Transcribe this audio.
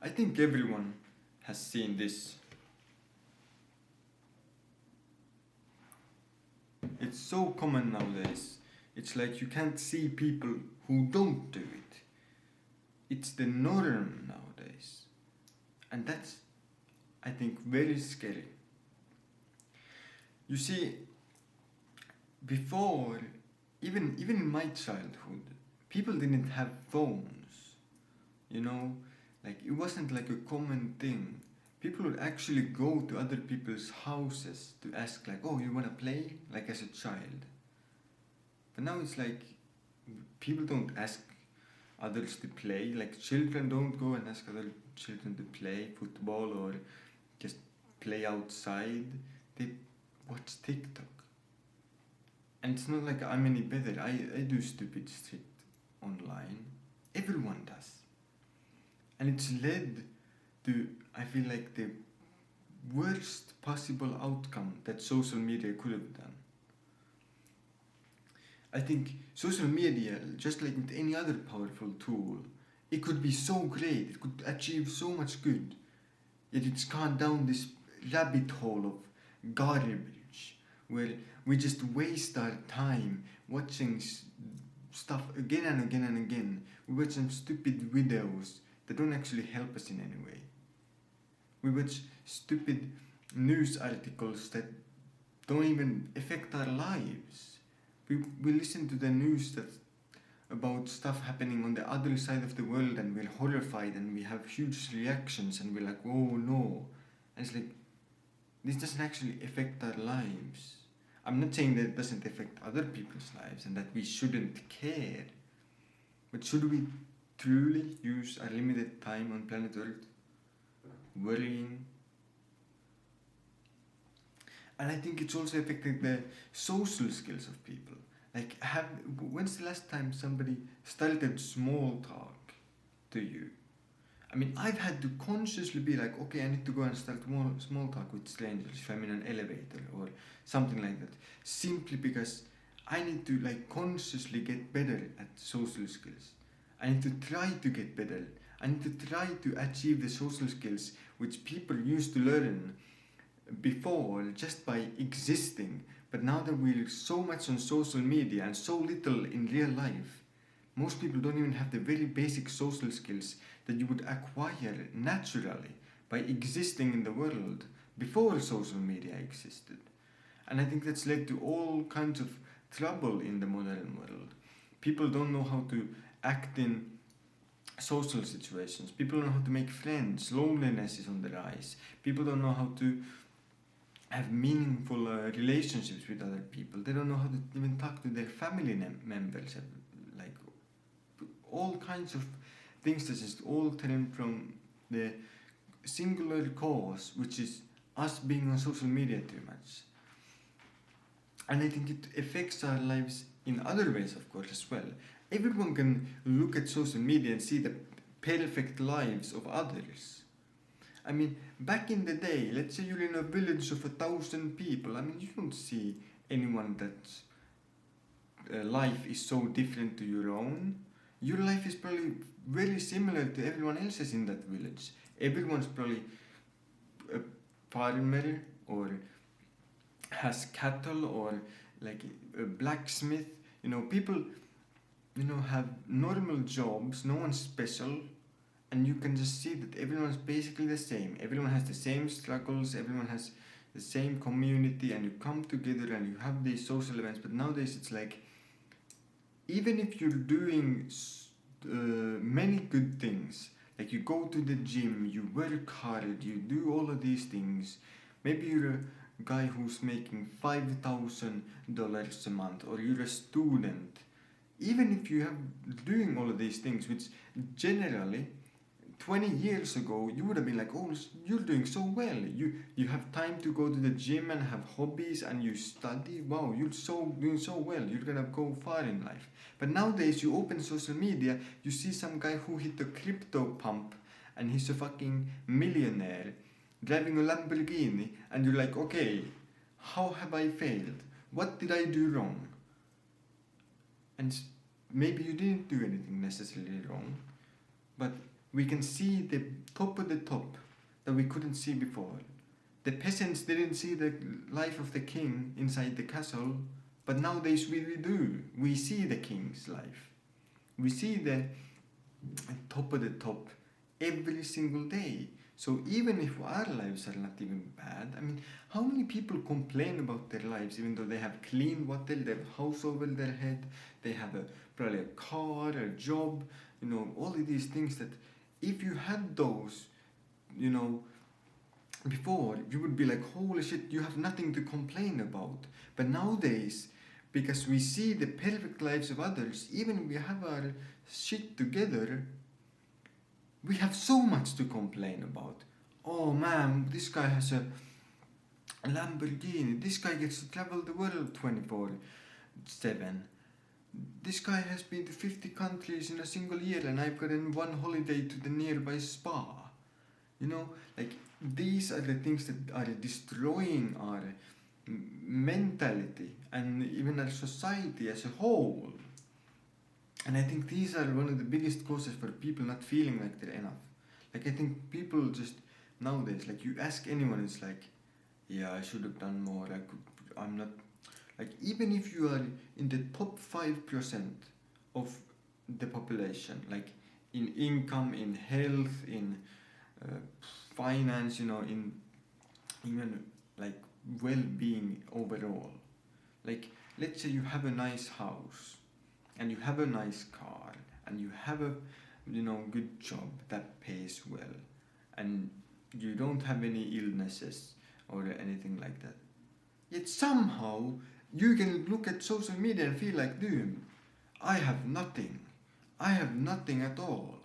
I think everyone has seen this. It's so common nowadays. It's like you can't see people who don't do it. It's the norm nowadays. And that's, I think, very scary. You see, before, even in my childhood, people didn't have phones. You know, like it wasn't like a common thing. People would actually go to other people's houses to ask, like, oh, you wanna play? Like as a child. But now it's like people don't ask others to play. Like children don't go and ask other children to play football or just play outside. They watch TikTok. And it's not like I'm any better. I do stupid shit online. Everyone does. And it's led to, I feel like, the worst possible outcome that social media could have done. I think social media, just like with any other powerful tool, it could be so great, it could achieve so much good, yet it's gone down this rabbit hole of garbage where we just waste our time watching stuff again and again and again. We watch some stupid videos that don't actually help us in any way. We watch stupid news articles that don't even affect our lives. We listen to the news that about stuff happening on the other side of the world and we're horrified and we have huge reactions and we're like, oh no. And it's like, this doesn't actually affect our lives. I'm not saying that it doesn't affect other people's lives and that we shouldn't care. But should we truly use our limited time on planet Earth worrying? And I think it's also affecting the social skills of people. Like, when's the last time somebody started small talk to you? I mean, I've had to consciously be like, okay, I need to go and start small talk with strangers if I'm in an elevator or something like that. Simply because I need to like consciously get better at social skills. I need to try to get better. I need to try to achieve the social skills which people used to learn before just by existing. But now that we're so much on social media and so little in real life, most people don't even have the very basic social skills that you would acquire naturally by existing in the world before social media existed. And I think that's led to all kinds of trouble in the modern world. People don't know how to act in social situations. People don't know how to make friends. Loneliness is on the rise. People don't know how to have meaningful relationships with other people. They don't know how to even talk to their family members. Like all kinds of things that just all stem from the singular cause, which is us being on social media too much. And I think it affects our lives in other ways, of course, as well. Everyone can look at social media and see the perfect lives of others. I mean, back in the day, let's say you're in a village of 1,000 people, I mean, you don't see anyone that's life is so different to your own. Your life is probably very similar to everyone else's in that village. Everyone's probably a farmer or has cattle or like a blacksmith. You know, people, you know, have normal jobs, no one's special, and you can just see that everyone's basically the same. Everyone has the same struggles, everyone has the same community, and you come together and you have these social events. But nowadays it's like, even if you're doing many good things, like you go to the gym, you work hard, you do all of these things, maybe you're a guy who's making $5,000 a month, or you're a student, even if you have doing all of these things, which generally 20 years ago you would have been like, oh, you're doing so well, you have time to go to the gym and have hobbies and you study, wow, you're doing so well, you're gonna go far in life. But nowadays you open social media, you see some guy who hit the crypto pump and he's a fucking millionaire driving a Lamborghini, and you're like, okay, how have I failed? What did I do wrong? And maybe you didn't do anything necessarily wrong, but we can see the top of the top that we couldn't see before. The peasants didn't see the life of the king inside the castle, but nowadays we do. We see the king's life. We see the top of the top every single day. So even if our lives are not even bad, I mean, how many people complain about their lives even though they have clean water, they have a house over their head, they have probably a car, a job, all of these things that if you had those, before, you would be like, holy shit, you have nothing to complain about. But nowadays, because we see the perfect lives of others, even if we have our shit together, we have so much to complain about. Oh man, this guy has a Lamborghini. This guy gets to travel the world 24/7. This guy has been to 50 countries in a single year, and I've gotten one holiday to the nearby spa. Like these are the things that are destroying our mentality and even our society as a whole. And I think these are one of the biggest causes for people not feeling like they're enough. Like I think people just nowadays, like you ask anyone, it's like, yeah, I should have done more. I'm not, like even if you are in the top 5% of the population, like in income, in health, in finance, in even like well-being overall. Like let's say you have a nice house and you have a nice car and you have a good job that pays well and you don't have any illnesses or anything like that, yet somehow you can look at social media and feel like, dude, I have nothing at all.